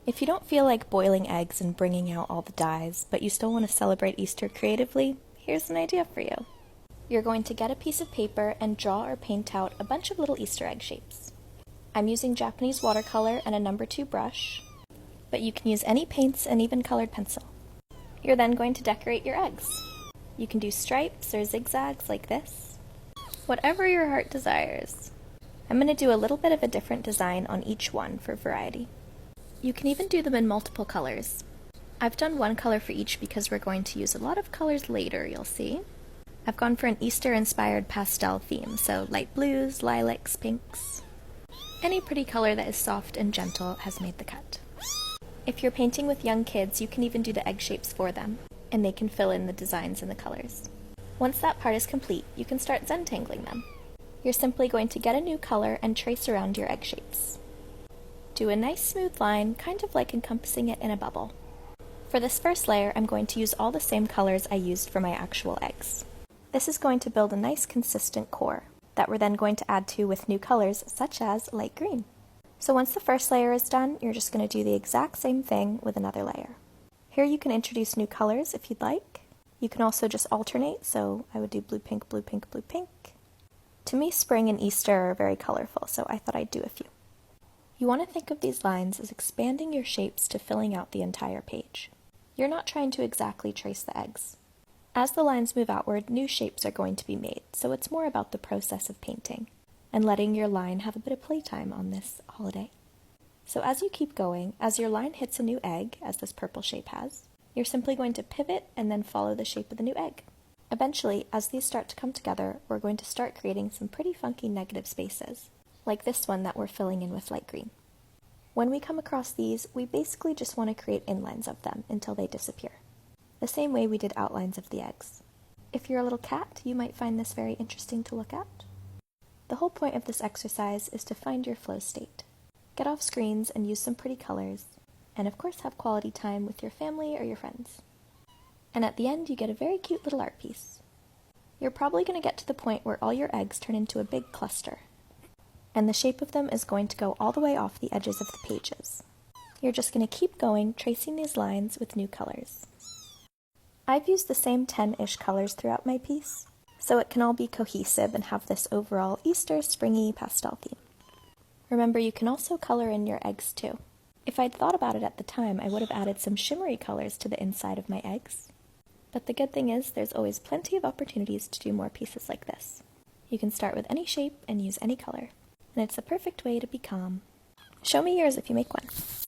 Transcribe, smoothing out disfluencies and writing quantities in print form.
If you don't feel like boiling eggs and bringing out all the dyes, but you still want to celebrate Easter creatively, here's an idea for you. You're going to get a piece of paper and draw or paint out a bunch of little Easter egg shapes. I'm using Japanese watercolor and a number 2 brush, but you can use any paints and even colored pencil. You're then going to decorate your eggs. You can do stripes or zigzags like this. Whatever your heart desires. I'm going to do a little bit of a different design on each one for variety. You can even do them in multiple colors. I've done one color for each because we're going to use a lot of colors later, you'll see. I've gone for an Easter-inspired pastel theme, so light blues, lilacs, pinks. Any pretty color that is soft and gentle has made the cut. If you're painting with young kids, you can even do the egg shapes for them, and they can fill in the designs and the colors. Once that part is complete, you can start Zentangling them. You're simply going to get a new color and trace around your egg shapes. Do a nice smooth line, kind of like encompassing it in a bubble. For this first layer, I'm going to use all the same colors I used for my actual eggs. This is going to build a nice consistent core that we're then going to add to with new colors such as light green. So once the first layer is done, you're just going to do the exact same thing with another layer. Here you can introduce new colors if you'd like. You can also just alternate, so I would do blue, pink, blue, pink, blue, pink. To me, spring and Easter are very colorful, so I thought I'd do a few. You want to think of these lines as expanding your shapes to filling out the entire page. You're not trying to exactly trace the eggs. As the lines move outward, new shapes are going to be made, so it's more about the process of painting and letting your line have a bit of playtime on this holiday. So as you keep going, as your line hits a new egg, as this purple shape has, you're simply going to pivot and then follow the shape of the new egg. Eventually, as these start to come together, we're going to start creating some pretty funky negative spaces, like this one that we're filling in with light green. When we come across these, we basically just want to create inlines of them until they disappear, the same way we did outlines of the eggs. If you're a little cat, you might find this very interesting to look at. The whole point of this exercise is to find your flow state. Get off screens and use some pretty colors, and of course have quality time with your family or your friends. And at the end, you get a very cute little art piece. You're probably going to get to the point where all your eggs turn into a big cluster, and the shape of them is going to go all the way off the edges of the pages. You're just going to keep going, tracing these lines with new colors. I've used the same 10-ish colors throughout my piece, so it can all be cohesive and have this overall Easter springy pastel theme. Remember, you can also color in your eggs too. If I'd thought about it at the time, I would have added some shimmery colors to the inside of my eggs. But the good thing is, there's always plenty of opportunities to do more pieces like this. You can start with any shape and use any color, and it's the perfect way to be calm. Show me yours if you make one.